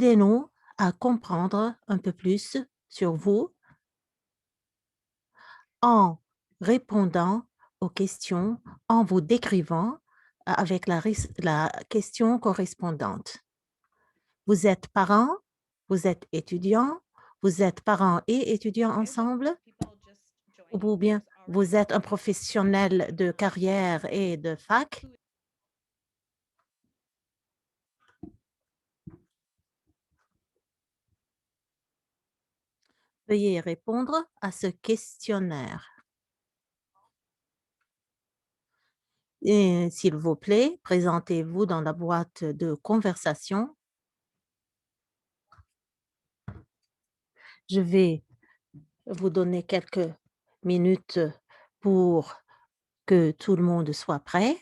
Aidez-nous à comprendre un peu plus sur vous en répondant aux questions, en vous décrivant avec la question correspondante. Vous êtes parent, vous êtes étudiant, vous êtes parents et étudiants ensemble, ou bien vous êtes un professionnel de carrière et de fac. Veuillez répondre à ce questionnaire. Et s'il vous plaît, présentez-vous dans la boîte de conversation. Je vais vous donner quelques minutes pour que tout le monde soit prêt.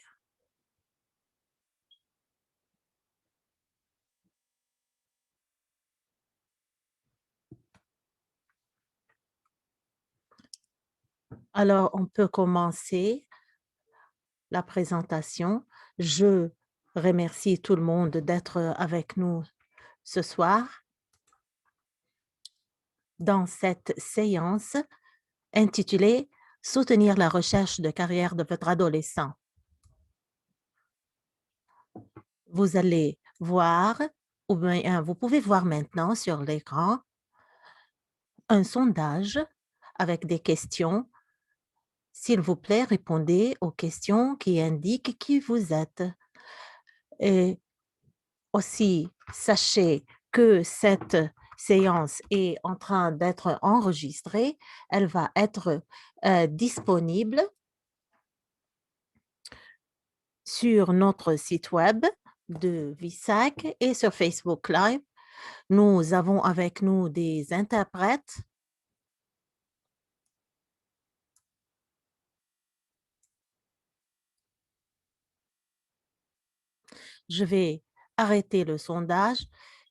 Alors, on peut commencer la présentation. Je remercie tout le monde d'être avec nous ce soir dans cette séance intitulée Soutenir la recherche de carrière de votre adolescent. Vous allez voir, ou bien vous pouvez voir maintenant sur l'écran un sondage avec des questions. S'il vous plaît, répondez aux questions qui indiquent qui vous êtes. Et aussi, sachez que cette séance est en train d'être enregistrée. Elle va être disponible sur notre site web de VISAC et sur Facebook Live. Nous avons avec nous des interprètes. Je vais arrêter le sondage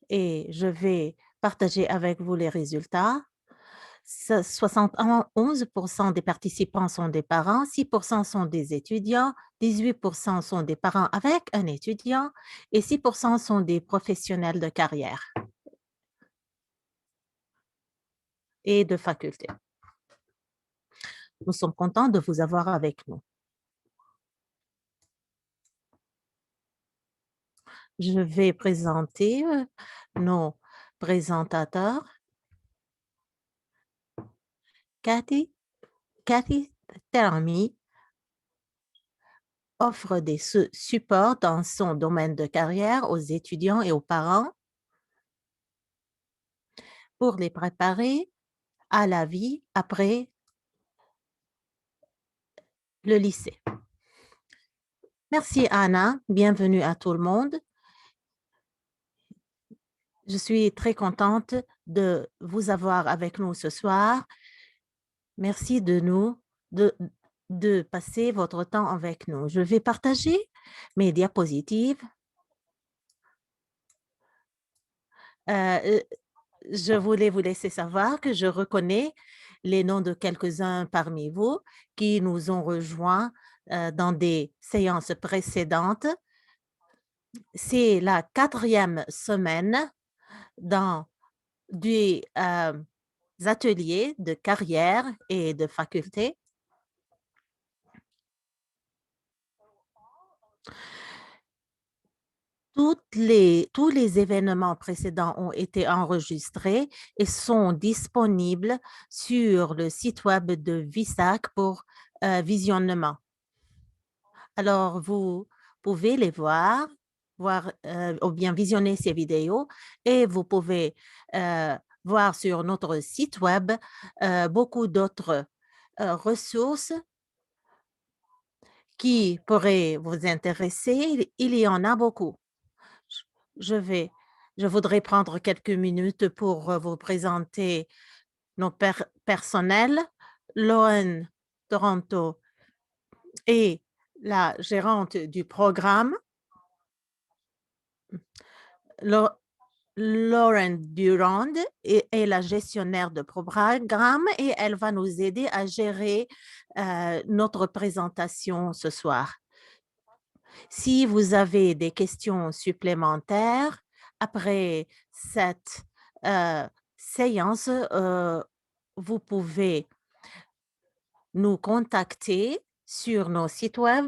et je vais partager avec vous les résultats. 71% des participants sont des parents, 6% sont des étudiants, 18% sont des parents avec un étudiant et 6% sont des professionnels de carrière et de faculté. Nous sommes contents de vous avoir avec nous. Je vais présenter nos présentateurs. Cathy Terami offre des supports dans son domaine de carrière aux étudiants et aux parents pour les préparer à la vie après le lycée. Merci Anna, bienvenue à tout le monde. Je suis très contente de vous avoir avec nous ce soir. Merci de passer votre temps avec nous. Je vais partager mes diapositives. Je voulais vous laisser savoir que je reconnais les noms de quelques-uns parmi vous qui nous ont rejoints dans des séances précédentes. C'est la 4e semaine dans des ateliers de carrière et de faculté. Tous les événements précédents ont été enregistrés et sont disponibles sur le site web de VISAC pour visionnement. Alors, vous pouvez les voir ou bien visionner ces vidéos et vous pouvez voir sur notre site web beaucoup d'autres ressources qui pourraient vous intéresser. Il y en a beaucoup. Je voudrais prendre quelques minutes pour vous présenter nos personnels. Lauren Toronto est la gérante du programme. Lauren Durand est la gestionnaire de programme et elle va nous aider à gérer notre présentation ce soir. Si vous avez des questions supplémentaires Après cette séance, vous pouvez nous contacter sur nos sites web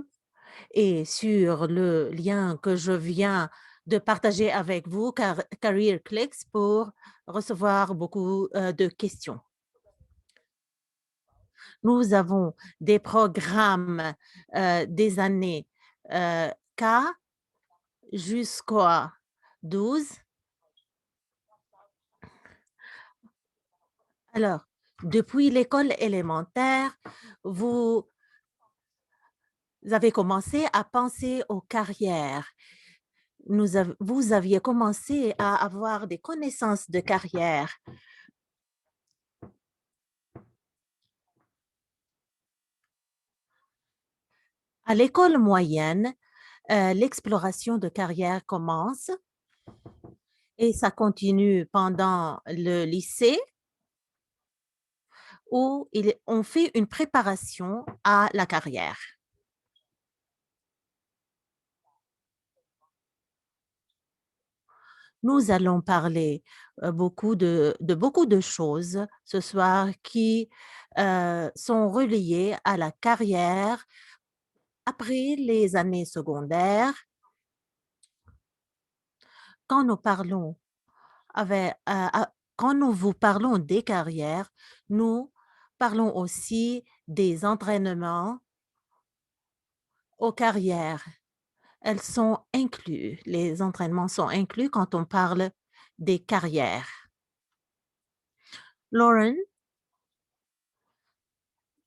et sur le lien que je viens de partager avec vous, CareerClicks, pour recevoir beaucoup de questions. Nous avons des programmes des années K jusqu'à 12. Alors, depuis l'école élémentaire, vous avez commencé à penser aux carrières. Vous aviez commencé à avoir des connaissances de carrière. À l'école moyenne, l'exploration de carrière commence et ça continue pendant le lycée où on fait une préparation à la carrière. Nous allons parler beaucoup de choses ce soir qui sont reliées à la carrière après les années secondaires. Quand nous parlons quand nous vous parlons des carrières, nous parlons aussi des entraînements aux carrières. Elles sont inclus, les entraînements sont inclus quand on parle des carrières. Lauren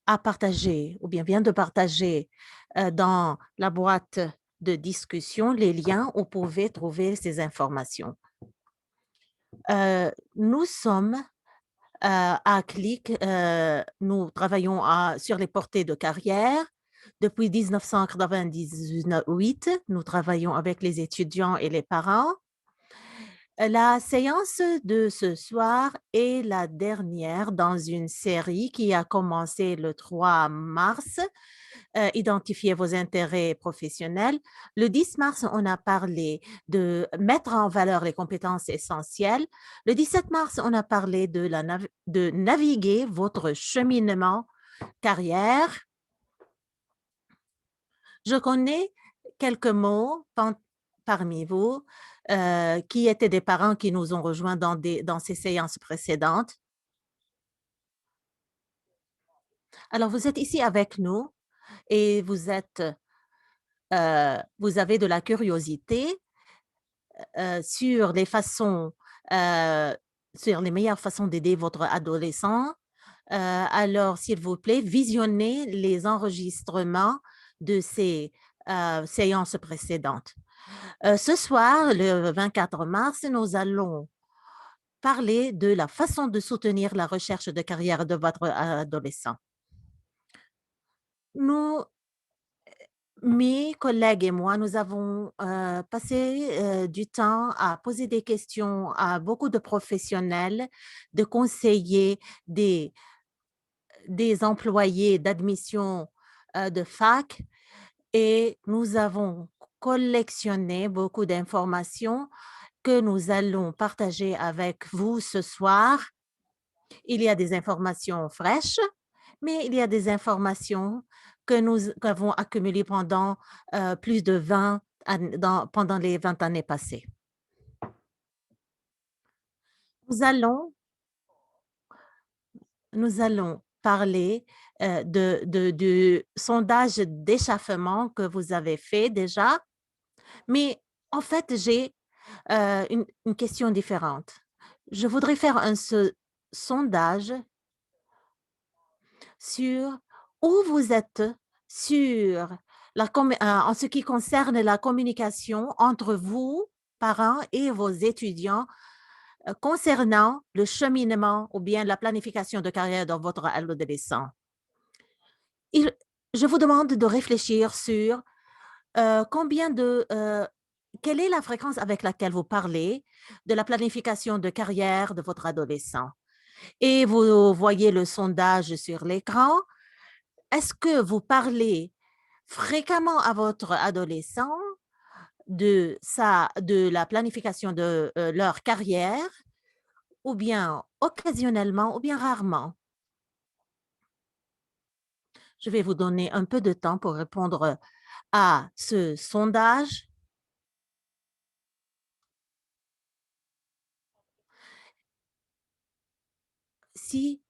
a partagé ou bien vient de partager dans la boîte de discussion les liens où vous pouvez trouver ces informations. Nous sommes à Click, nous travaillons sur les portées de carrière. Depuis 1998, nous travaillons avec les étudiants et les parents. La séance de ce soir est la dernière dans une série qui a commencé le 3 mars. Identifiez vos intérêts professionnels. Le 10 mars, on a parlé de mettre en valeur les compétences essentielles. Le 17 mars, on a parlé de naviguer votre cheminement carrière. Je connais quelques mots parmi vous qui étaient des parents qui nous ont rejoints dans ces séances précédentes. Alors, vous êtes ici avec nous et vous avez de la curiosité sur les façons, sur les meilleures façons d'aider votre adolescent. Alors, s'il vous plaît, visionnez les enregistrements de ces séances précédentes. Ce soir, le 24 mars, nous allons parler de la façon de soutenir la recherche de carrière de votre adolescent. Nous, mes collègues et moi, nous avons passé du temps à poser des questions à beaucoup de professionnels, de conseillers, des employés d'admission de fac et nous avons collectionné beaucoup d'informations que nous allons partager avec vous ce soir. Il y a des informations fraîches, mais il y a des informations que nous avons accumulées pendant plus de 20 pendant les 20 années passées. Nous allons, nous allons parler du sondage d'échauffement que vous avez fait déjà, mais en fait, j'ai une question différente. Je voudrais faire un sondage sur où vous êtes sur en ce qui concerne la communication entre vous, parents, et vos étudiants concernant le cheminement ou bien la planification de carrière dans votre adolescent. Il- je vous demande de réfléchir sur quelle est la fréquence avec laquelle vous parlez de la planification de carrière de votre adolescent. Et vous voyez le sondage sur l'écran. Est-ce que vous parlez fréquemment à votre adolescent de la planification de leur carrière, ou bien occasionnellement, ou bien rarement? Je vais vous donner un peu de temps pour répondre à ce sondage. Si,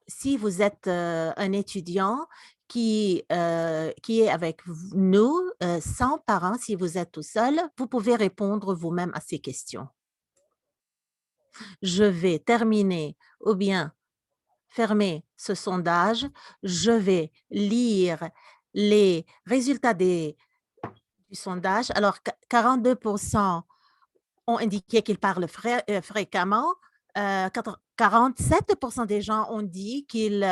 si vous êtes un étudiant qui est avec nous, sans parents, si vous êtes tout seul, vous pouvez répondre vous-même à ces questions. Je vais terminer ou bien fermer ce sondage. Je vais lire les résultats du sondage. Alors, 42% ont indiqué qu'ils parlent fréquemment. 47% des gens ont dit qu'ils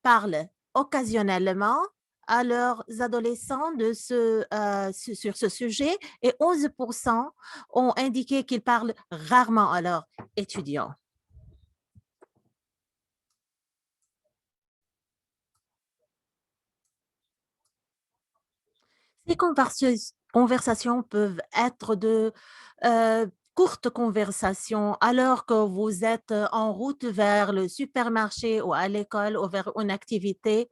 parlent occasionnellement à leurs adolescents sur ce sujet et 11% ont indiqué qu'ils parlent rarement à leurs étudiants. Ces conversations peuvent être de courtes conversations alors que vous êtes en route vers le supermarché ou à l'école ou vers une activité.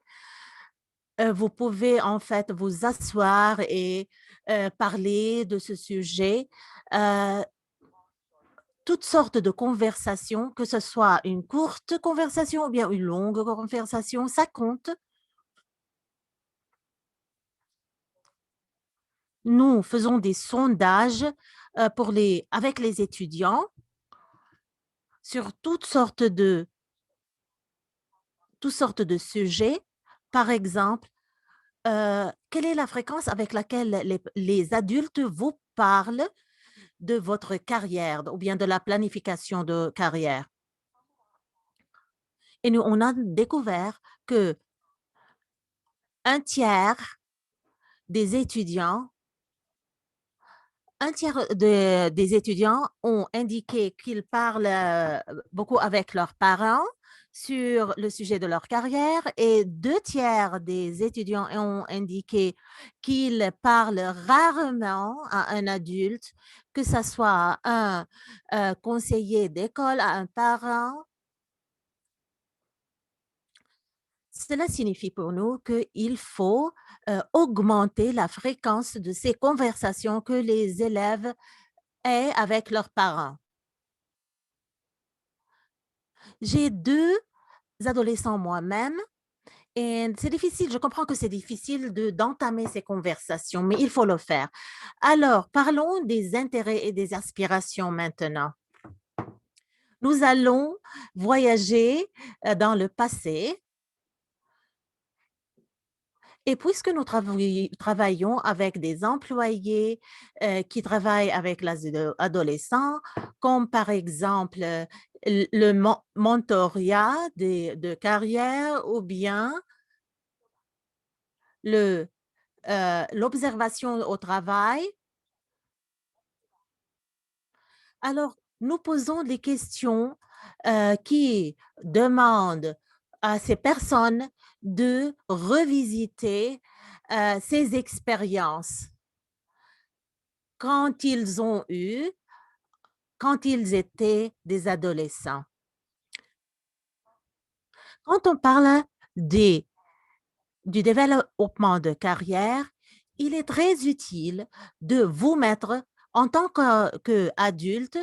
Vous pouvez en fait vous asseoir et parler de ce sujet. Euh, Toutes sortes de conversations, que ce soit une courte conversation ou bien une longue conversation, ça compte. Nous faisons des sondages avec les étudiants sur toutes sortes de sujets. Par exemple, quelle est la fréquence avec laquelle les adultes vous parlent de votre carrière ou bien de la planification de carrière? Et nous, on a découvert que un tiers des étudiants des étudiants ont indiqué qu'ils parlent beaucoup avec leurs parents sur le sujet de leur carrière et deux tiers des étudiants ont indiqué qu'ils parlent rarement à un adulte, que ce soit un conseiller d'école, à un parent. Cela signifie pour nous qu'il faut augmenter la fréquence de ces conversations que les élèves aient avec leurs parents. J'ai deux adolescents moi-même et c'est difficile, je comprends que c'est difficile d'entamer ces conversations, mais il faut le faire. Alors, parlons des intérêts et des aspirations maintenant. Nous allons voyager dans le passé. Et puisque nous travaillons avec des employés qui travaillent avec les adolescents, comme par exemple le mentorat de carrière ou bien l'observation au travail, alors nous posons des questions qui demandent à ces personnes de revisiter ces expériences quand ils ont eu, quand ils étaient des adolescents. Quand on parle des, du développement de carrière, il est très utile de vous mettre en tant qu'adulte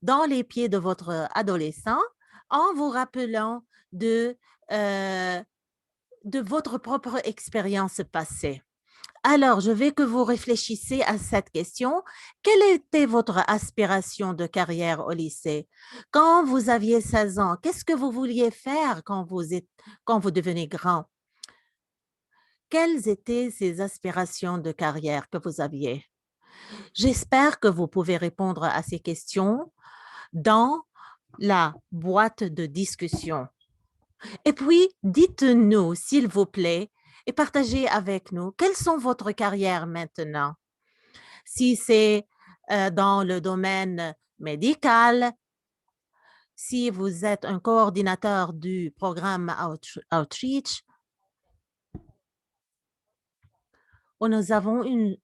dans les pieds de votre adolescent en vous rappelant de, euh, de votre propre expérience passée. Alors, je veux que vous réfléchissiez à cette question. Quelle était votre aspiration de carrière au lycée? Quand vous aviez 16 ans, qu'est-ce que vous vouliez faire quand vous devenez grand? Quelles étaient ces aspirations de carrière que vous aviez? J'espère que vous pouvez répondre à ces questions dans la boîte de discussion. Et puis, dites-nous, s'il vous plaît, et partagez avec nous, quelles sont votre carrière maintenant? Si c'est dans le domaine médical, si vous êtes un coordinateur du programme Outreach, où nous avons une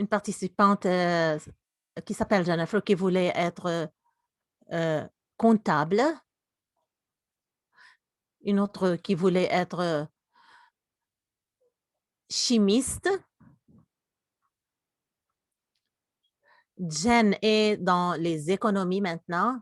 participante qui s'appelle Jennifer qui voulait être comptable, une autre qui voulait être chimiste. Jen est dans les économies maintenant.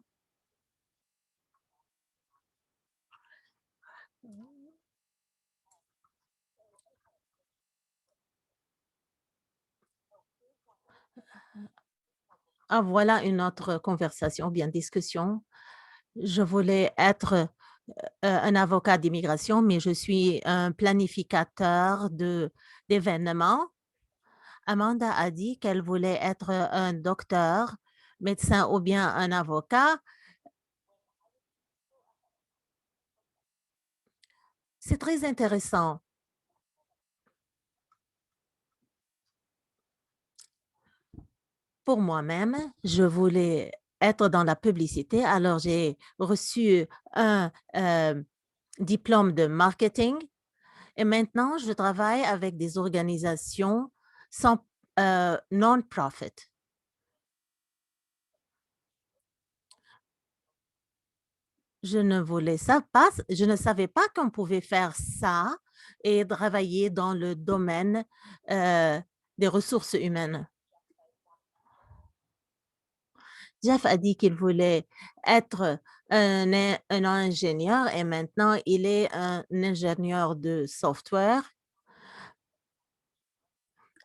Ah, voilà une autre conversation, bien discussion. Je voulais être un avocat d'immigration, mais je suis un planificateur d'événements. Amanda a dit qu'elle voulait être un docteur, médecin ou bien un avocat. C'est très intéressant. Pour moi-même, je voulais être dans la publicité, alors j'ai reçu un diplôme de marketing et maintenant je travaille avec des organisations sans non-profit. Je ne voulais ça pas, je ne savais pas qu'on pouvait faire ça et travailler dans le domaine euh, des ressources humaines. Jeff a dit qu'il voulait être un ingénieur et maintenant il est un ingénieur de software.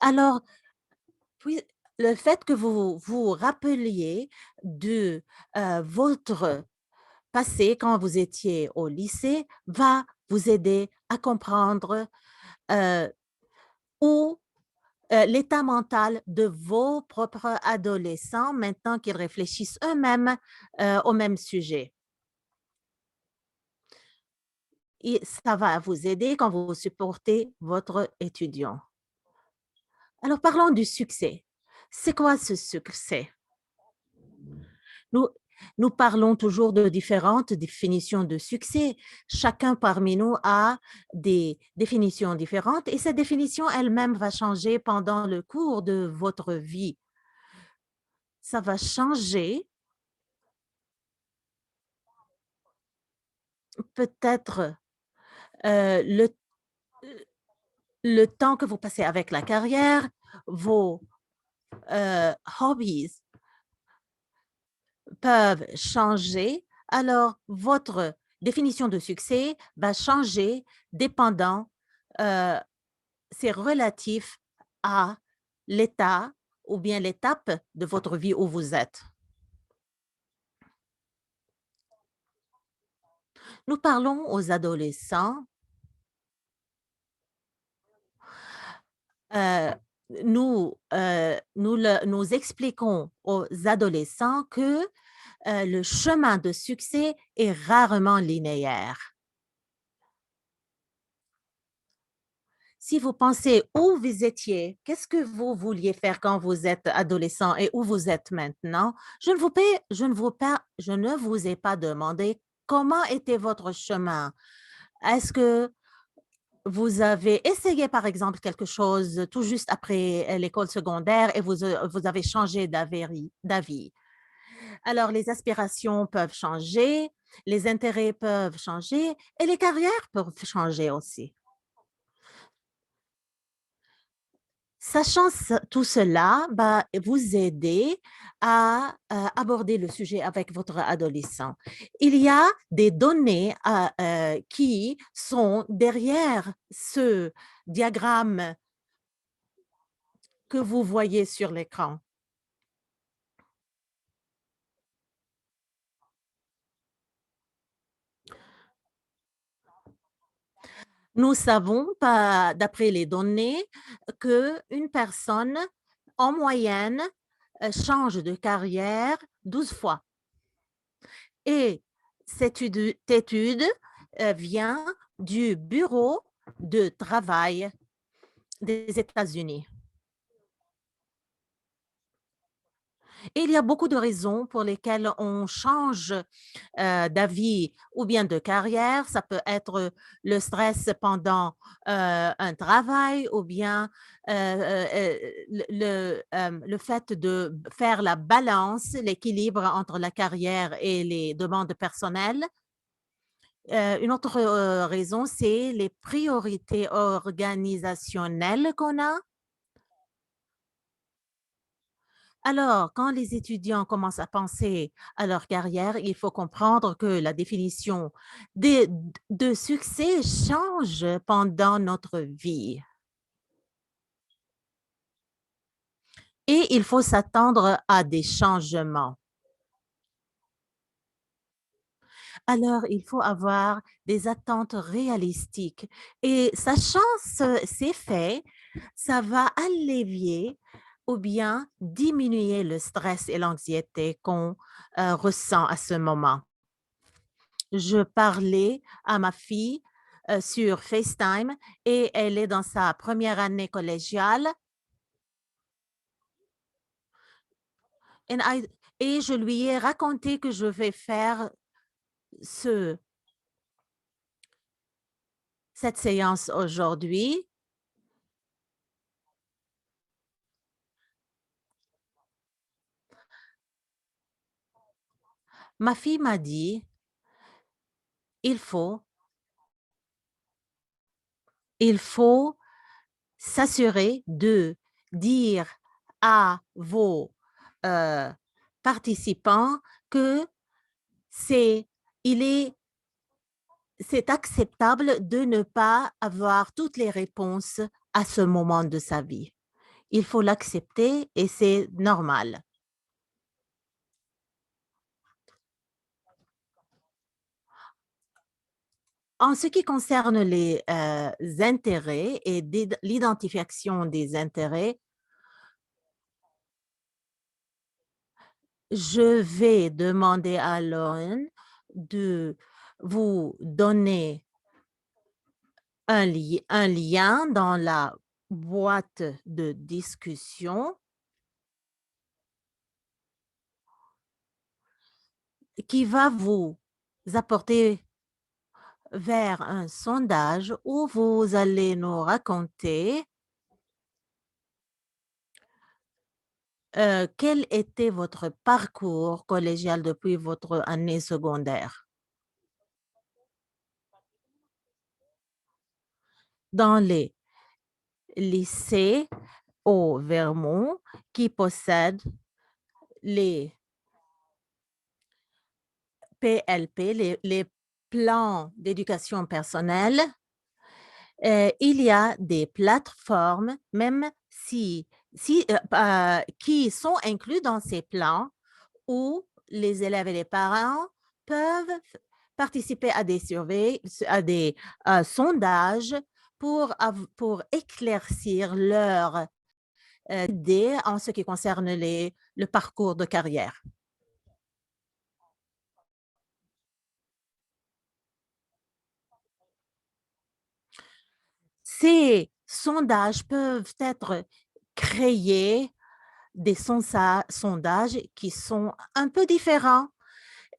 Alors, puis, le fait que vous vous rappeliez de votre passé quand vous étiez au lycée va vous aider à comprendre euh, où l'état mental de vos propres adolescents maintenant qu'ils réfléchissent eux-mêmes au même sujet. Et ça va vous aider quand vous supportez votre étudiant. Alors, parlons du succès. C'est quoi ce succès? Nous, nous parlons toujours de différentes définitions de succès. Chacun parmi nous a des définitions différentes et cette définition elle-même va changer pendant le cours de votre vie. Ça va changer peut-être le temps que vous passez avec la carrière, vos hobbies peuvent changer, alors votre définition de succès va changer dépendant, euh, c'est relatif à l'état ou bien l'étape de votre vie où vous êtes. Nous parlons aux adolescents. euh, nous expliquons aux adolescents que le chemin de succès est rarement linéaire. Si vous pensez où vous étiez, qu'est-ce que vous vouliez faire quand vous êtes adolescent et où vous êtes maintenant, je ne vous ai pas demandé comment était votre chemin. Est-ce que vous avez essayé, par exemple, quelque chose tout juste après l'école secondaire et vous avez changé d'avis? Alors, les aspirations peuvent changer, les intérêts peuvent changer et les carrières peuvent changer aussi. Sachant tout cela va vous aider à aborder le sujet avec votre adolescent. Il y a des données qui sont derrière ce diagramme que vous voyez sur l'écran. Nous savons, d'après les données, qu'une personne, en moyenne, change de carrière 12 fois. Et cette étude vient du Bureau de travail des États-Unis. Et il y a beaucoup de raisons pour lesquelles on change d'avis ou bien de carrière. Ça peut être le stress pendant un travail ou bien le fait de faire la balance, l'équilibre entre la carrière et les demandes personnelles. Une autre raison, c'est les priorités organisationnelles qu'on a. Alors, quand les étudiants commencent à penser à leur carrière, il faut comprendre que la définition de, de succès change pendant notre vie et il faut s'attendre à des changements. Alors, il faut avoir des attentes réalistiques et sachant ces faits, ça va allévier ou bien diminuer le stress et l'anxiété qu'on ressent à ce moment. Je parlais à ma fille sur FaceTime et elle est dans sa première année collégiale and I- et je lui ai raconté que je vais faire ce, cette séance aujourd'hui. Ma fille m'a dit, il faut, il faut s'assurer de dire à vos euh, participants que c'est, il est c'est acceptable de ne pas avoir toutes les réponses à ce moment de sa vie. Il faut l'accepter et c'est normal. En ce qui concerne les intérêts et l'identification des intérêts, je vais demander à Lauren de vous donner un lien dans la boîte de discussion qui va vous apporter vers un sondage où vous allez nous raconter quel était votre parcours collégial depuis votre année secondaire. Dans les lycées au Vermont qui possèdent les PLP, les plans d'éducation personnelle, il y a des plateformes, même qui sont inclus dans ces plans où les élèves et les parents peuvent participer à des surveys, à des sondages pour éclaircir leur idée en ce qui concerne le parcours de carrière. Ces sondages peuvent être créés, des sondages qui sont un peu différents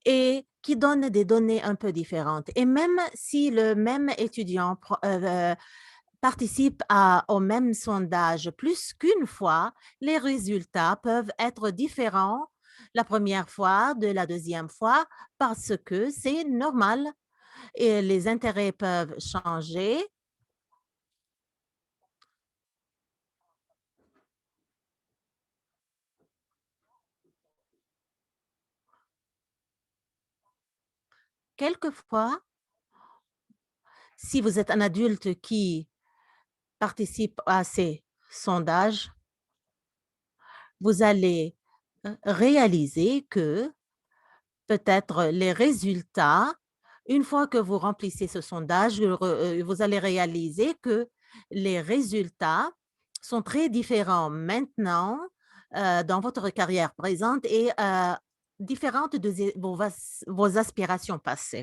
et qui donnent des données un peu différentes. Et même si le même étudiant participe au même sondage plus qu'une fois, les résultats peuvent être différents la première fois de la deuxième fois parce que c'est normal et les intérêts peuvent changer. Quelquefois, si vous êtes un adulte qui participe à ces sondages, vous allez réaliser que peut-être les résultats, une fois que vous remplissez ce sondage, vous allez réaliser que les résultats sont très différents maintenant dans votre carrière présente et différentes de vos aspirations passées.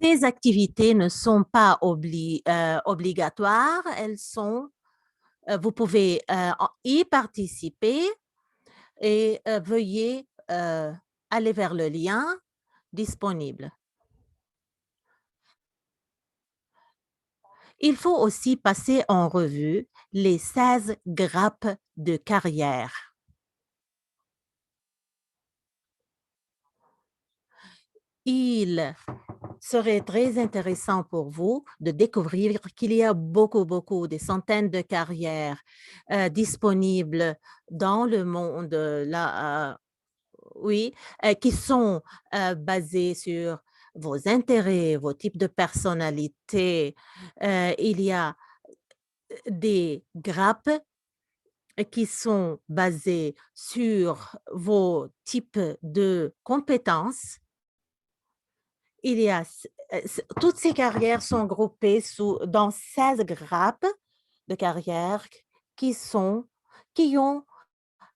Ces activités ne sont pas obligatoires, elles sont Vous pouvez y participer et veuillez aller vers le lien disponible. Il faut aussi passer en revue les 16 grappes de carrière. Il serait très intéressant pour vous de découvrir qu'il y a beaucoup, des centaines de carrières disponibles dans le monde, là, oui, qui sont basées sur vos intérêts, vos types de personnalité. Il y a des grappes qui sont basées sur vos types de compétences. Il y a toutes ces carrières sont groupées dans 16 grappes de carrières qui sont qui ont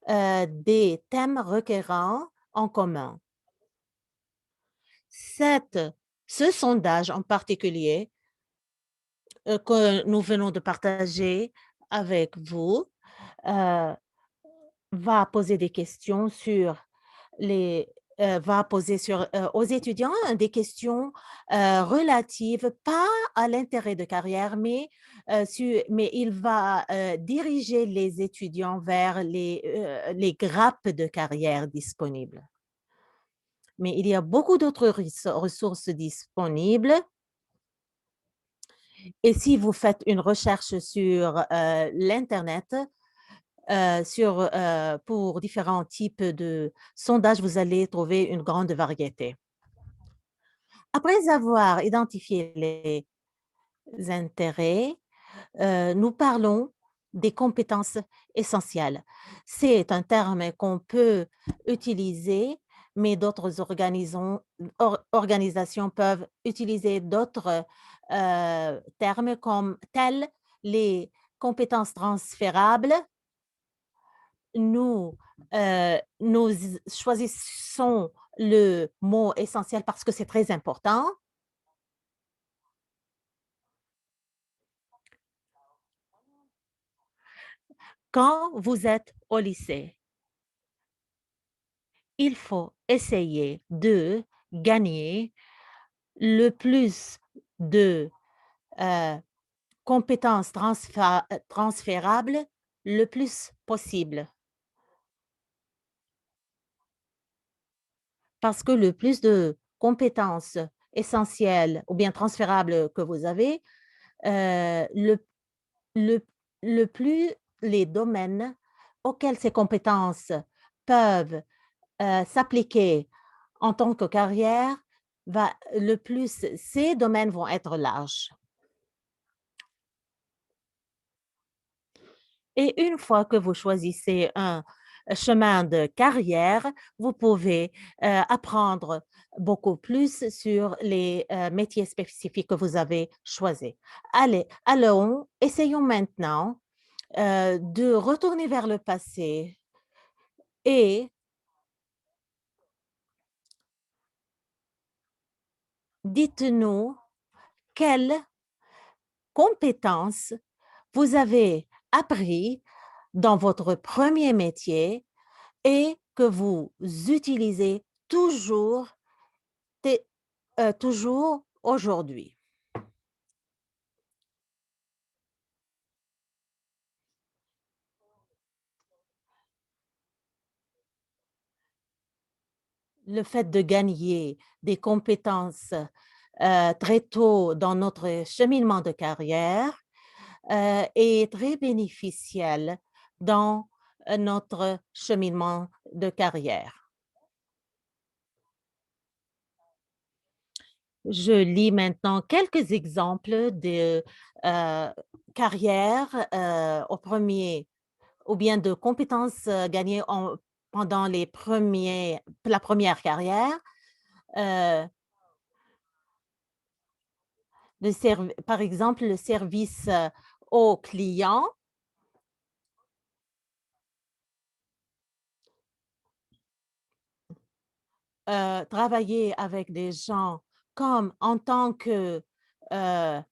des thèmes requérants en commun. Cette Ce sondage en particulier, que nous venons de partager avec vous, heu, va poser des questions sur les va poser aux étudiants des questions, relatives pas à l'intérêt de carrière, mais il va, diriger les étudiants vers les grappes de carrière disponibles. Mais il y a beaucoup d'autres ressources disponibles et si vous faites une recherche sur, l'internet, pour différents types de sondages, vous allez trouver une grande variété. Après avoir identifié les intérêts, nous parlons des compétences essentielles. C'est un terme qu'on peut utiliser, mais d'autres organisations peuvent utiliser d'autres termes comme tels les compétences transférables. Nous choisissons le mot essentiel parce que c'est très important. Quand vous êtes au lycée, il faut essayer de gagner le plus de euh, compétences transférables le plus possible. Parce que le plus de compétences essentielles ou bien transférables que vous avez, le Le le plus les domaines auxquels ces compétences peuvent, s'appliquer en tant que carrière, le plus ces domaines vont être larges et une fois que vous choisissez un chemin de carrière, vous pouvez, apprendre beaucoup plus sur les, métiers spécifiques que vous avez choisis. Allons, essayons maintenant, de retourner vers le passé et dites-nous quelles compétences vous avez appris dans votre premier métier et que vous utilisez té toujours aujourd'hui. Le fait de gagner des compétences, très tôt dans notre cheminement de carrière, est très bénéficiel dans, notre cheminement de carrière. Je lis maintenant quelques exemples de, heu, carrières, au premier ou bien de compétences, gagnées pendant la première carrière, heu, par exemple, le service, aux clients, travailler avec des gens comme en tant que, heu,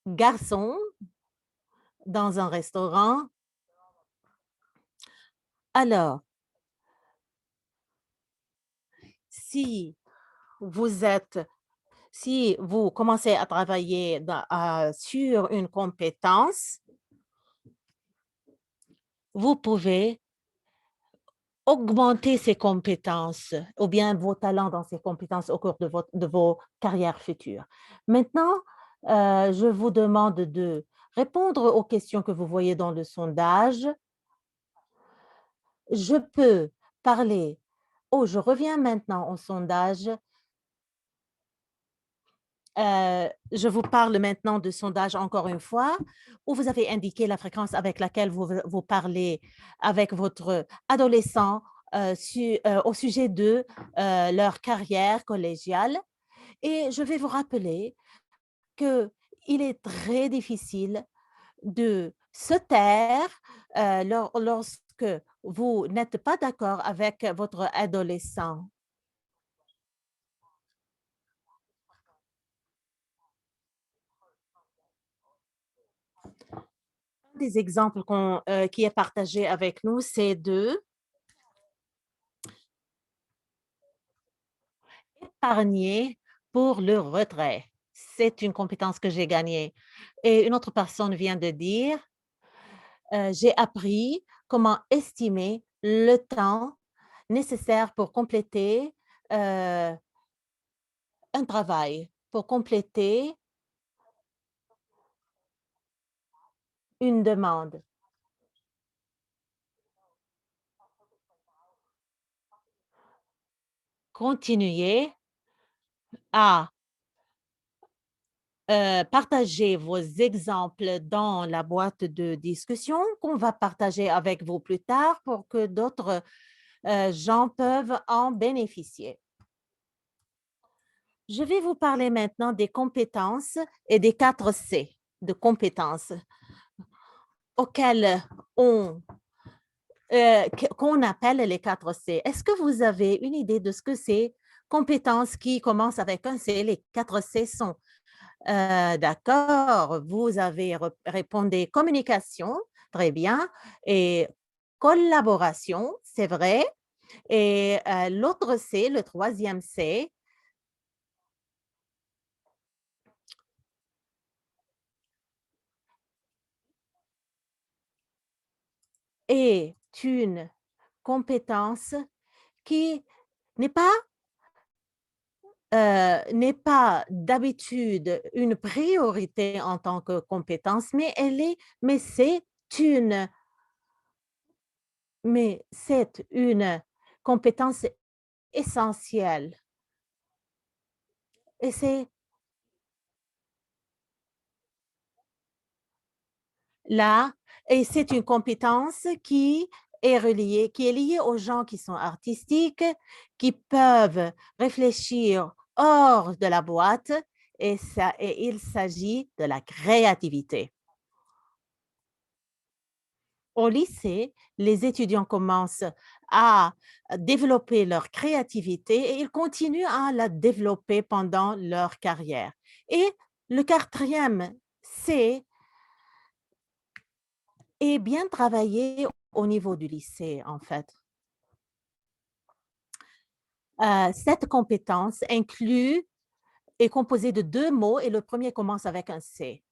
garçon, dans un restaurant. Alors, si vous êtes si vous commencez à travailler sur une compétence, vous pouvez augmenter ses compétences ou bien vos talents dans ces compétences au cours de vos carrières futures. Maintenant, je vous demande de répondre aux questions que vous voyez dans le sondage. Je peux parler. Oh, je reviens maintenant au sondage. Je vous parle maintenant de sondage encore une fois, où vous avez indiqué la fréquence avec laquelle vous parlez avec votre adolescent au sujet de leur carrière collégiale. Et je vais vous rappeler qu'il est très difficile de se taire lorsque vous n'êtes pas d'accord avec votre adolescent. Un des exemples qui est partagé avec nous, c'est de épargner pour le retrait. C'est une compétence que j'ai gagnée. Et une autre personne vient de dire, j'ai appris comment estimer le temps nécessaire pour compléter un travail, pour compléter une demande. Continuez à partager vos exemples dans la boîte de discussion qu'on va partager avec vous plus tard pour que d'autres gens peuvent en bénéficier. Je vais vous parler maintenant des compétences et des 4 C de compétences auxquelles qu'on appelle les 4 C. Est-ce que vous avez une idée de ce que c'est compétences qui commencent avec un C? Les 4 C sont d'accord, vous avez répondu communication, très bien, et collaboration, c'est vrai. Et l'autre C, le troisième C, est une compétence qui n'est pas, n'est pas d'habitude une priorité en tant que compétence, mais une, c'est une compétence essentielle. Et c'est là, et c'est une compétence qui est liée aux gens qui sont artistiques, qui peuvent réfléchir hors de la boîte, et il s'agit de la créativité. Au lycée, les étudiants commencent à développer leur créativité et ils continuent à la développer pendant leur carrière. Et le quatrième, c'est et bien travailler au niveau du lycée, en fait. Cette compétence est composée de 2 mots et le premier commence avec un C.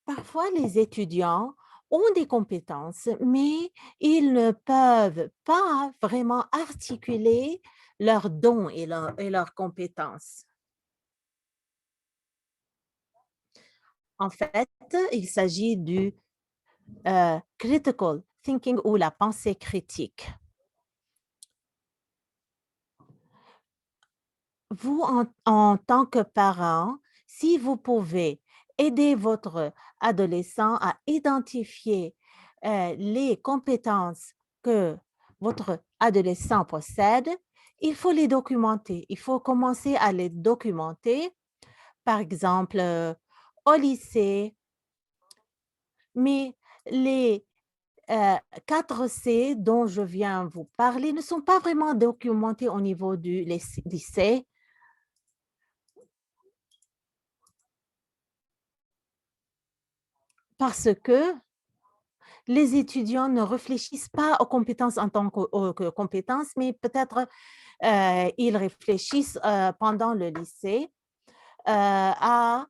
Parfois, les étudiants ont des compétences, mais ils ne peuvent pas vraiment articuler leurs dons et leurs compétences. En fait, il s'agit du critical thinking ou la pensée critique. Vous, en tant que parent, si vous pouvez aider votre adolescent à identifier les compétences que votre adolescent possède, il faut les documenter. Il faut commencer à les documenter, par exemple, au lycée, mais les 4 C dont je viens vous parler ne sont pas vraiment documentés au niveau du lycée. parce que les étudiants ne réfléchissent pas aux compétences en tant que compétences, mais peut-être ils réfléchissent pendant le lycée à,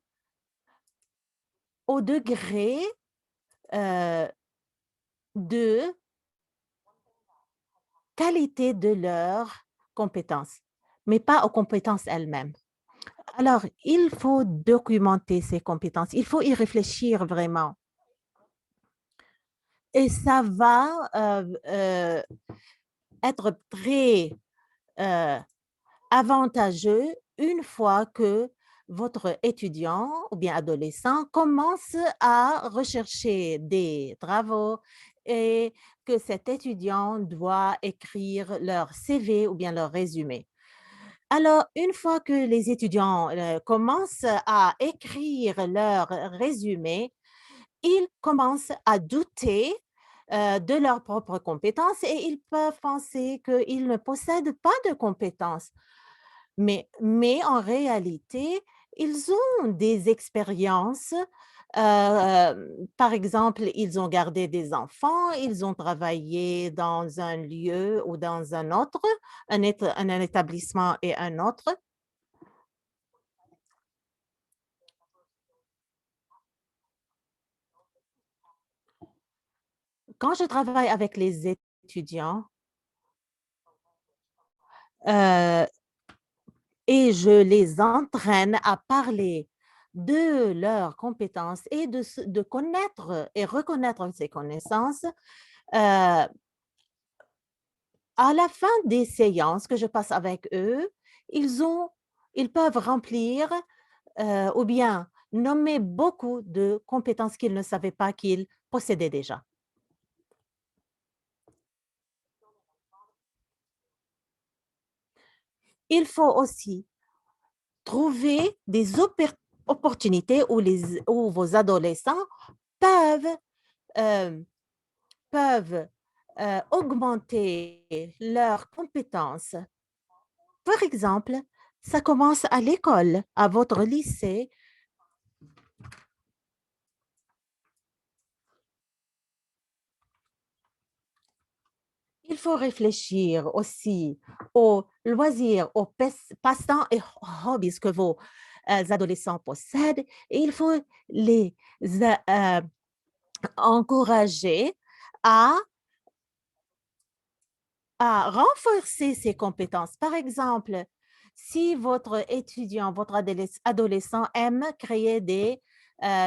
au degré euh, de qualité de leurs compétences, mais pas aux compétences elles-mêmes. Alors, il faut documenter ces compétences, il faut y réfléchir vraiment. Et ça va être très euh, avantageux une fois que votre étudiant ou bien adolescent commence à rechercher des travaux et que cet étudiant doit écrire leur CV ou bien leur résumé. Alors, une fois que les étudiants commencent à écrire leur résumé, ils commencent à douter de leurs propres compétences et ils peuvent penser qu'ils ne possèdent pas de compétences. Mais en réalité, ils ont des expériences. Par exemple, ils ont gardé des enfants, ils ont travaillé dans un lieu ou dans un autre, un établissement et un autre. Quand je travaille avec les étudiants, heu et je les entraîne à parler de leurs compétences et de connaître et reconnaître ces connaissances, à la fin des séances que je passe avec eux, ils ont ils peuvent remplir, ou bien nommer beaucoup de compétences qu'ils ne savaient pas qu'ils possédaient déjà. Il faut aussi trouver des opportunités où vos adolescents peuvent, hem, peuvent, augmenter leurs compétences. Par exemple, ça commence à l'école, à votre lycée. Il faut réfléchir aussi aux loisirs, aux passe-temps et hobbies que vos adolescents possèdent et il faut les encourager à, à renforcer ces compétences. Par exemple, si votre étudiant, votre adolescent aime créer des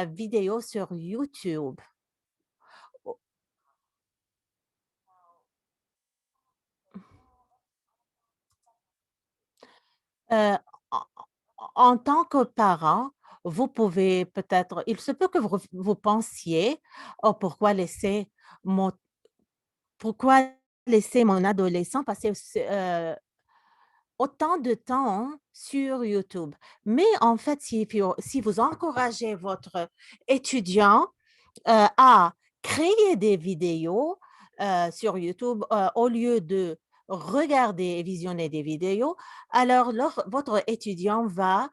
vidéos sur YouTube, euh, en, en tant que parent, vous pouvez peut-être, il se peut que vous pensiez, oh, mon, pourquoi laisser mon adolescent passer autant de temps sur YouTube. Mais en fait, si vous encouragez votre étudiant à créer des vidéos sur YouTube au lieu de regarder et visionner des vidéos, alors votre étudiant va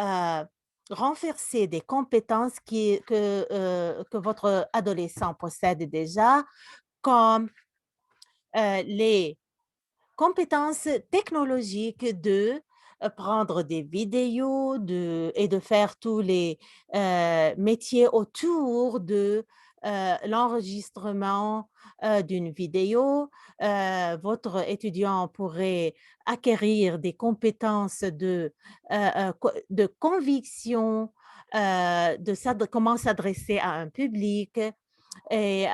euh, renforcer des compétences que votre adolescent possède déjà, comme les compétences technologiques de prendre des vidéos et de faire tous les métiers autour de l'enregistrement d'une vidéo. Votre étudiant pourrait acquérir des compétences de conviction, comment s'adresser à un public et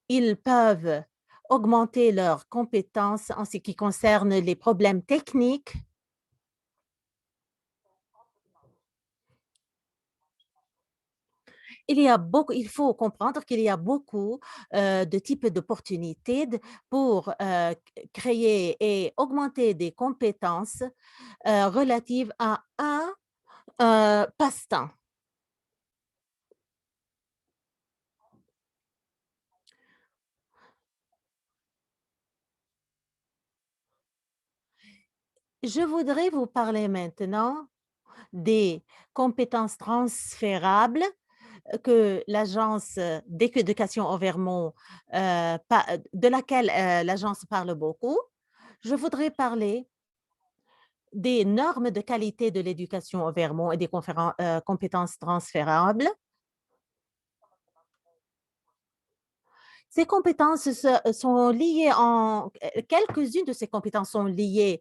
ils peuvent augmenter leurs compétences en ce qui concerne les problèmes techniques. Il faut comprendre qu'il y a beaucoup de types d'opportunités pour créer et augmenter des compétences relatives à un passe-temps. Je voudrais vous parler maintenant des compétences transférables que l'agence d'éducation au Vermont, de laquelle l'agence parle beaucoup. Je voudrais parler des normes de qualité de l'éducation au Vermont et des compétences transférables. Ces compétences sont liées quelques-unes de ces compétences sont liées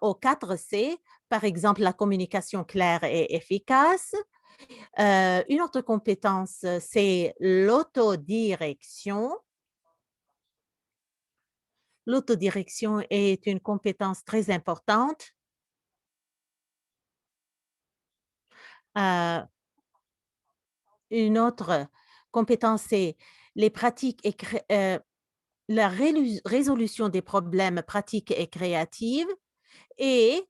aux 4 C, par exemple la communication claire et efficace. Une autre compétence, c'est l'autodirection. L'autodirection est une compétence très importante. Euh, une autre compétence, c'est les pratiques et la résolution des problèmes pratiques et créatives et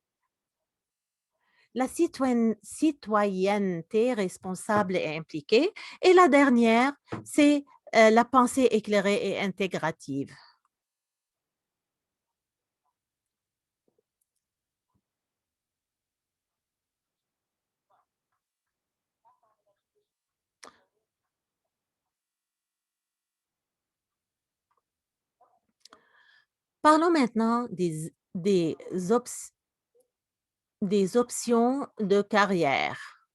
la citoyenneté responsable et impliquée. Et la dernière, c'est la pensée éclairée et intégrative. Parlons maintenant des options de carrière.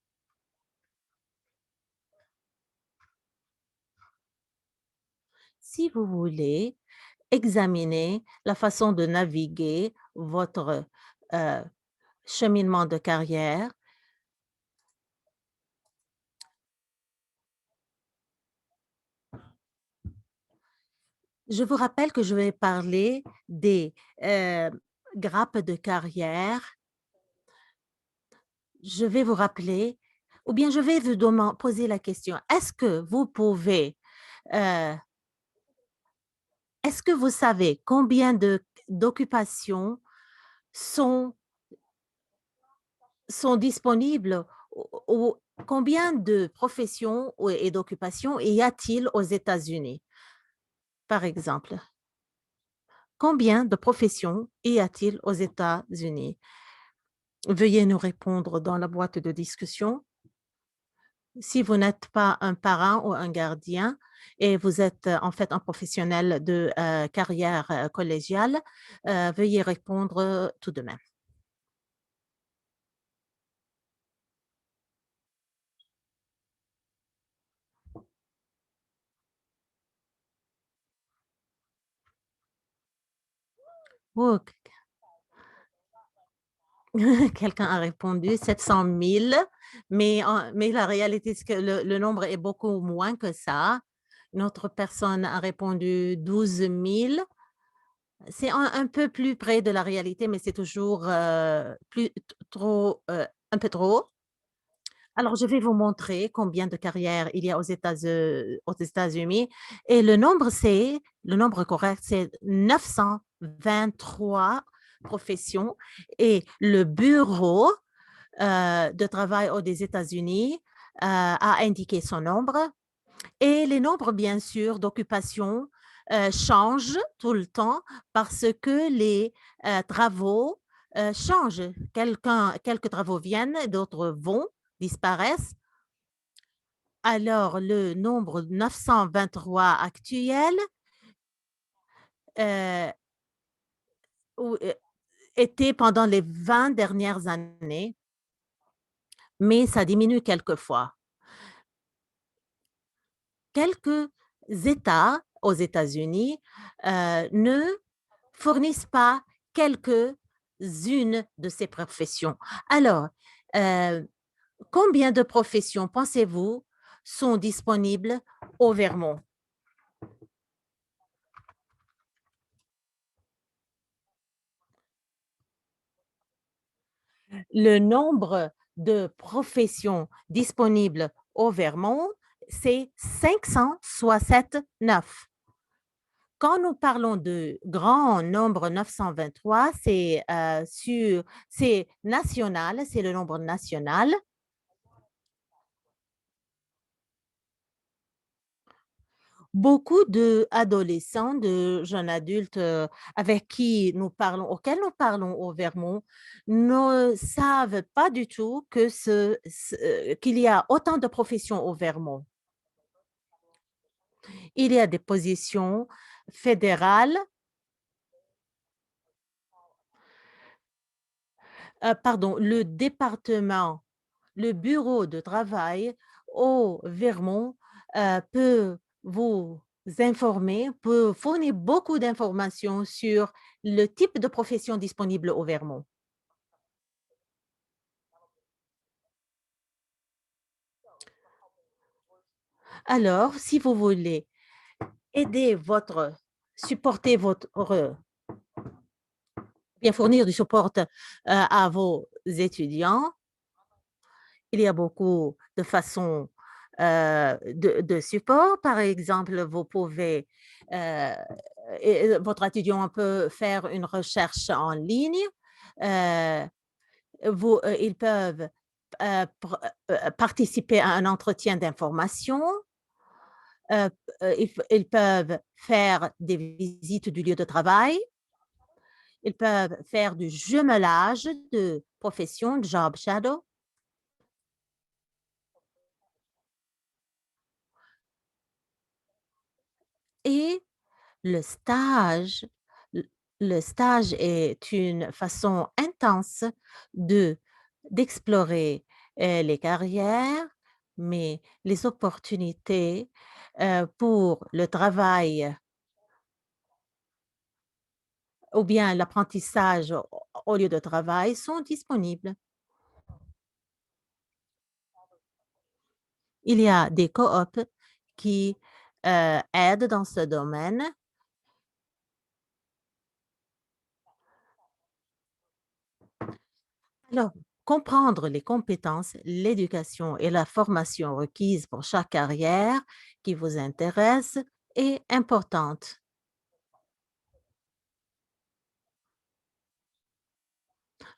Si vous voulez examiner la façon de naviguer votre euh, cheminement de carrière, je vous rappelle que je vais parler des euh, grappes de carrière. Je vais vous rappeler, ou bien je vais vous poser la question, euh, est-ce que vous savez combien d'occupations sont, sont disponibles combien de professions et d'occupations y a-t-il aux États-Unis, par exemple? Combien de professions y a-t-il aux États-Unis? Veuillez nous répondre dans la boîte de discussion. Si vous n'êtes pas un parent ou un gardien et vous êtes en fait un professionnel de carrière collégiale, veuillez répondre tout de même. Oh, quelqu'un a répondu 700 000, mais la réalité, c'est que le nombre est beaucoup moins que ça. Une autre personne a répondu 12 000. C'est un peu plus près de la réalité, mais c'est toujours un peu trop. Alors, je vais vous montrer combien de carrières il y a aux États-Unis. Et le nombre correct, c'est 923 professions. Et le bureau de travail des États-Unis a indiqué son nombre. Et les nombres, bien sûr, d'occupation changent tout le temps parce que les travaux changent. Quelques travaux viennent, d'autres vont, disparaissent. Alors, le nombre 923 actuel euh, ou- euh, était pendant les 20 dernières années, mais ça diminue quelquefois. Quelques États aux États-Unis ne fournissent pas quelques-unes de ces professions. Alors, euh, combien de professions pensez-vous sont disponibles au Vermont? Le nombre de professions disponibles au Vermont, c'est 569. Quand nous parlons de grand nombre 923, c'est national, c'est le nombre national. Beaucoup d'adolescents, de jeunes adultes, avec qui nous parlons auxquels nous parlons au Vermont, ne savent pas du tout que qu'il y a autant de professions au Vermont. Il y a des positions fédérales, pardon, le bureau de travail au Vermont, peut vous peut fournir beaucoup d'informations sur le type de profession disponible au Vermont. Alors, si vous voulez aider supporter bien fournir du support, à vos étudiants, il y a beaucoup de façons, de support. Par exemple, vous pouvez, heu votre étudiant peut faire une recherche en ligne. Heu, ils peuvent, participer à un entretien d'information. Ils peuvent faire des visites du lieu de travail. Ils peuvent faire du jumelage de professions, job shadow. Et le stage, l le stage est une façon intense de d'explorer, les carrières, mais les opportunités, pour le travail ou bien l'apprentissage au lieu de travail sont disponibles. Il y a des coops qui, aident dans ce domaine. Alors, comprendre les compétences, l'éducation et la formation requises pour chaque carrière qui vous intéresse est importante.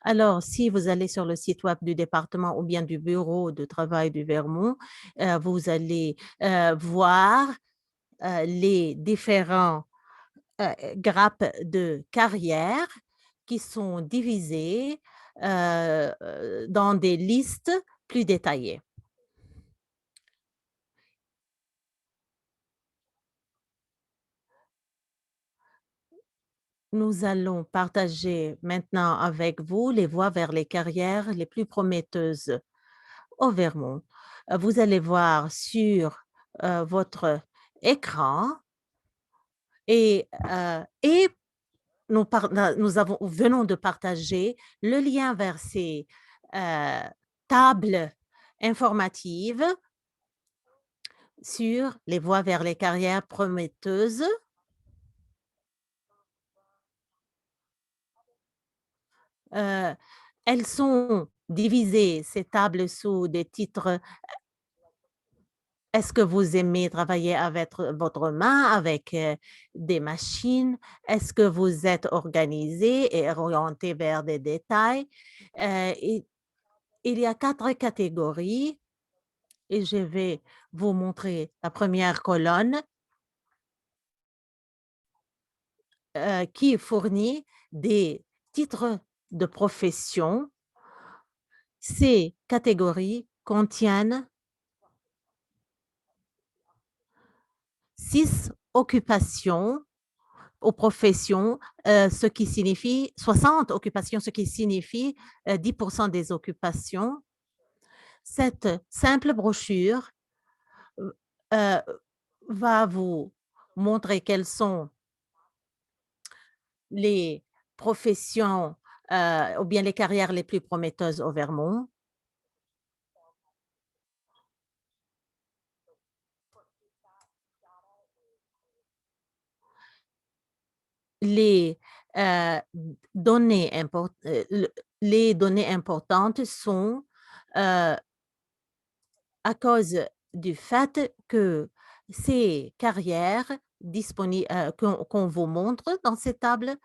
Alors, si vous allez sur le site web du département ou bien du bureau de travail du Vermont, vous allez, voir, les différents, grappes de carrière qui sont divisées, dans des listes plus détaillées. Nous allons partager maintenant avec vous les voies vers les carrières les plus prometteuses au Vermont. Vous allez voir sur, votre écran et nous venons de partager le lien vers ces, heu, tables informatives sur les voies vers les carrières prometteuses. Heu, Elles sont divisées, ces tables, sous des titres. Est-ce que vous aimez travailler avec votre main, avec, des machines? Est-ce que vous êtes organisé et orienté vers des détails? Et il y a 4 catégories et je vais vous montrer la première colonne, qui fournit des titres de profession. Ces catégories contiennent 6 occupations aux professions, ce qui signifie 60 occupations, ce qui signifie, 10% des occupations. Cette simple brochure, heu heu, va vous montrer quelles sont les professions, ou bien les carrières les plus prometteuses au Vermont. Les, données le les données importantes sont, heu à cause du fait que ces carrières qu'on vous montre dans ces tables,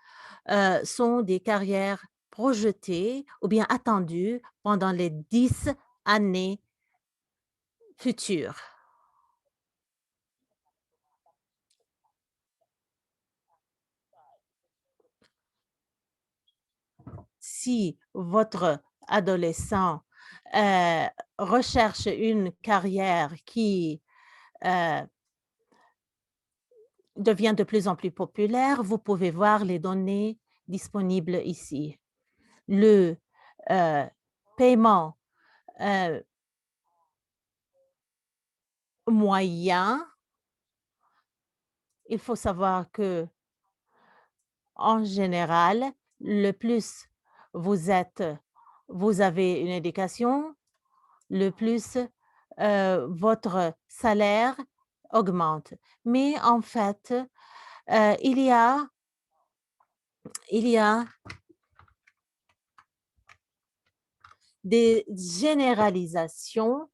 sont des carrières projetées ou bien attendues pendant les 10 années futures. si votre adolescent euh, recherche une carrière qui euh, devient de plus en plus populaire, vous pouvez voir les données disponibles ici. Le euh, paiement euh, moyen, il faut savoir que en général, le plus vous êtes, vous avez une éducation, le plus votre salaire augmente. Mais en fait, euh, il y a, il y a des généralisations.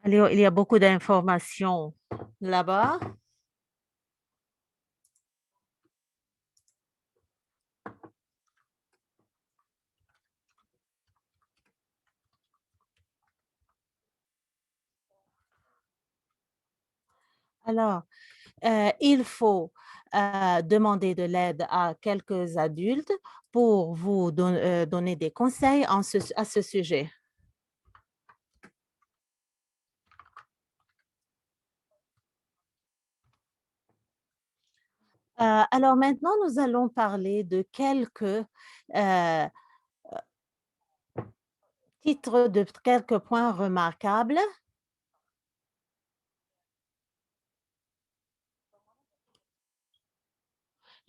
Il y a beaucoup d'informations là-bas. Alors, il faut demander de l'aide à quelques adultes pour vous donner des conseils à ce sujet. Alors maintenant, nous allons parler de quelques titres, de quelques points remarquables.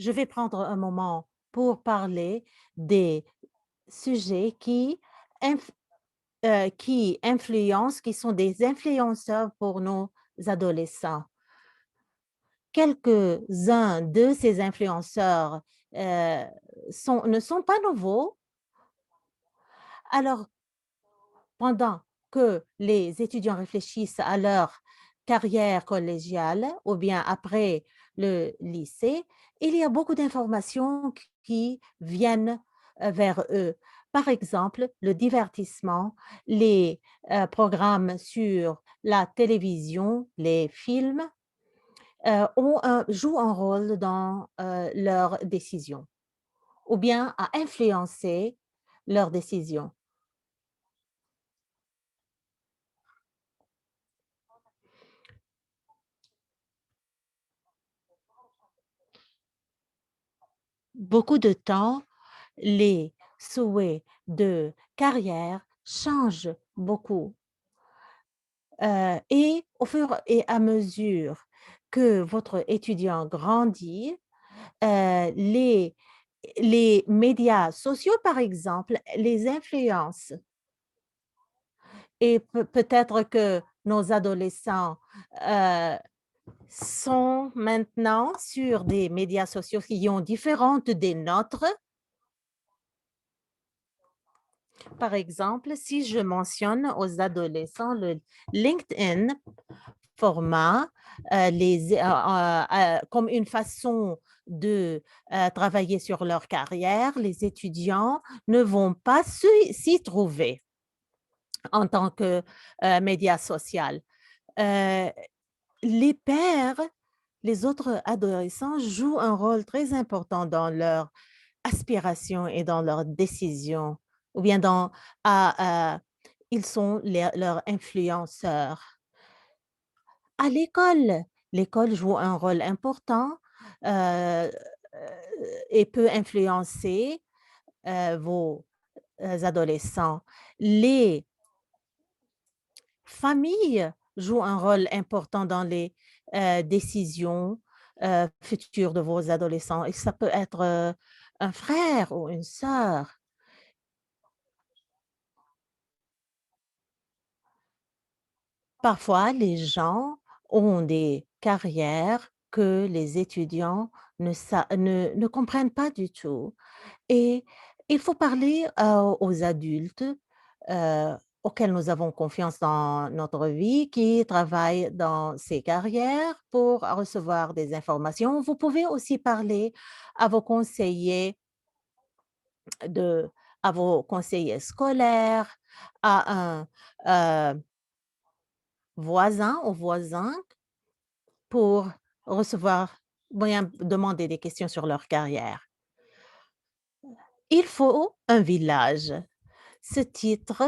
Je vais prendre un moment pour parler des sujets qui influencent, qui sont des influenceurs pour nos adolescents. Quelques-uns de ces influenceurs euh, ne sont pas nouveaux. Alors, pendant que les étudiants réfléchissent à leur carrière collégiale ou bien après le lycée, il y a beaucoup d'informations qui viennent vers eux. Par exemple, le divertissement, les programmes sur la télévision, les films jouent un rôle dans leurs décisions ou bien à influencer leurs décisions. Beaucoup de temps, les souhaits de carrière changent beaucoup. Et au fur et à mesure que votre étudiant grandit, les médias sociaux, par exemple, les influencent. Et peut-être que nos adolescents, heu, sont maintenant sur des médias sociaux qui ont différentes des nôtres. Par exemple, si je mentionne aux adolescents le LinkedIn format, comme une façon de travailler sur leur carrière, les étudiants ne vont pas s'y trouver en tant que média social. Euh, les pères, les autres adolescents jouent un rôle très important dans leur aspiration et dans leurs décisions, ou bien ils sont leurs influenceurs. À l'école, l'école joue un rôle important euh, et peut influencer vos adolescents. Les familles jouent un rôle important dans les décisions futures de vos adolescents. Et ça peut être un frère ou une sœur. Parfois, les gens ont des carrières que les étudiants ne comprennent pas du tout. Et il faut parler aux adultes euh, auxquels nous avons confiance dans notre vie, qui travaillent dans ces carrières pour recevoir des informations. Vous pouvez aussi parler à vos conseillers de, à vos conseillers scolaires, à un voisin ou voisin pour recevoir, bien demander des questions sur leur carrière. Il faut un village. Ce titre,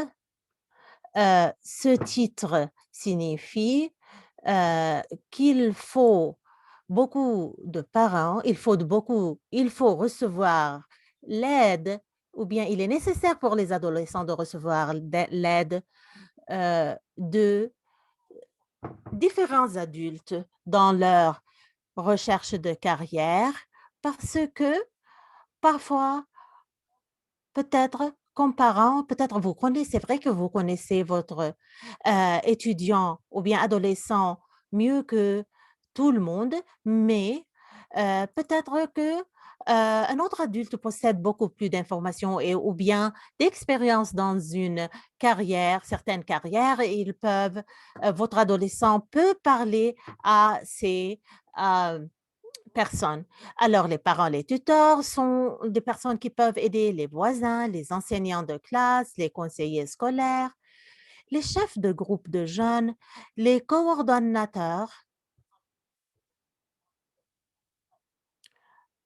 ce titre signifie euh, qu'il faut beaucoup de parents, il faut recevoir l'aide, ou bien il est nécessaire pour les adolescents de recevoir l'aide de différents adultes dans leur recherche de carrière, parce que parfois, peut-être comme parent, peut-être vous connaissez, c'est vrai que vous connaissez votre étudiant ou bien adolescent mieux que tout le monde, mais peut-être que un autre adulte possède beaucoup plus d'informations et ou bien d'expérience dans une carrière, certaines carrières, et votre adolescent peut parler à ces euh, personnes. Alors, les parents, les tuteurs sont des personnes qui peuvent aider les voisins, les enseignants de classe, les conseillers scolaires, les chefs de groupe de jeunes, les coordonnateurs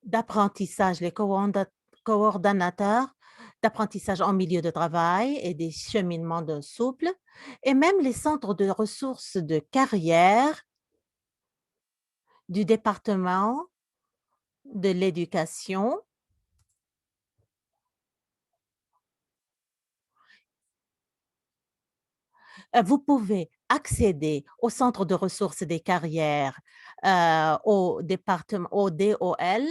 d'apprentissage, les coordonnateurs d'apprentissage en milieu de travail et des cheminements de souple, et même les centres de ressources de carrière du département de l'éducation. Vous pouvez accéder au centre de ressources des carrières, au département, au DOL,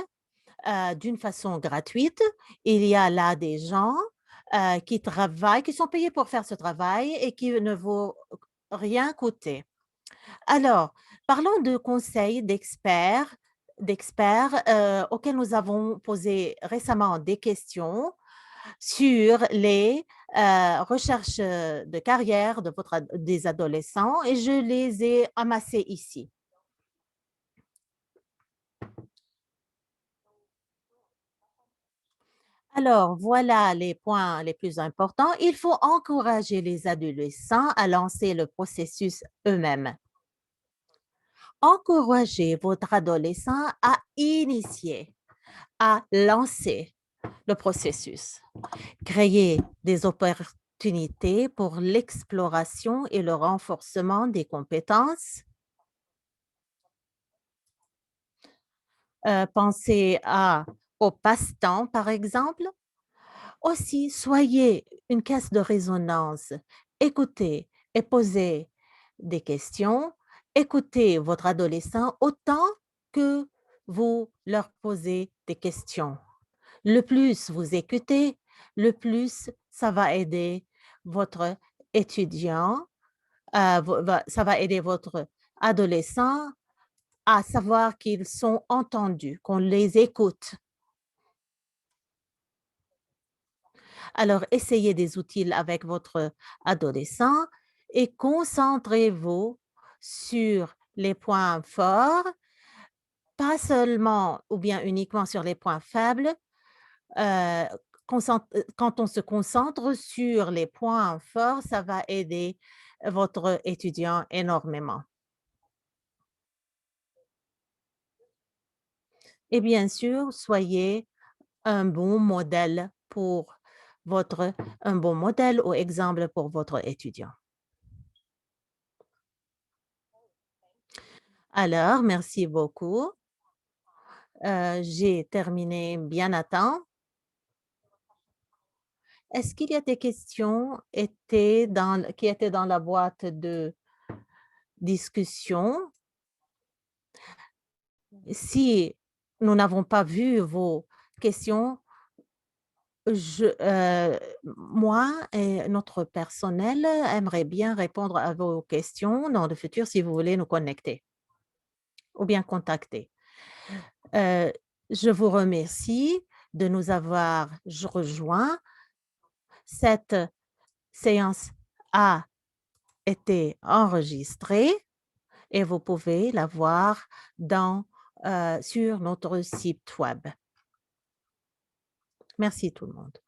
d'une façon gratuite. Il y a là des gens qui travaillent, qui sont payés pour faire ce travail et qui ne vont rien coûter. Alors, parlons de conseils d'experts auxquels nous avons posé récemment des questions sur les recherches de carrière des adolescents, et je les ai amassées ici. Alors, voilà les points les plus importants. Il faut encourager les adolescents à lancer le processus eux-mêmes. Encouragez votre adolescent à initier, à lancer le processus. Créer des opportunités pour l'exploration et le renforcement des compétences. Pensez au passe-temps, par exemple. Aussi, soyez une caisse de résonance. Écoutez et posez des questions. Écoutez votre adolescent autant que vous leur posez des questions. Le plus vous écoutez, le plus ça va aider votre étudiant, ça va aider votre adolescent à savoir qu'ils sont entendus, qu'on les écoute. Alors, essayez des outils avec votre adolescent et concentrez-vous sur les points forts, pas seulement ou bien uniquement sur les points faibles. Euh, Quand on se concentre sur les points forts, ça va aider votre étudiant énormément. Et bien sûr, soyez un bon modèle un bon modèle ou exemple pour votre étudiant. Alors, merci beaucoup. J'ai terminé bien à temps. Est-ce qu'il y a des questions qui étaient dans la boîte de discussion? Si nous n'avons pas vu vos questions, moi et notre personnel aimerait bien répondre à vos questions dans le futur si vous voulez nous connecter ou bien contacter. Euh, je vous remercie de nous avoir rejoints. Cette séance a été enregistrée et vous pouvez la voir sur notre site web. Merci tout le monde.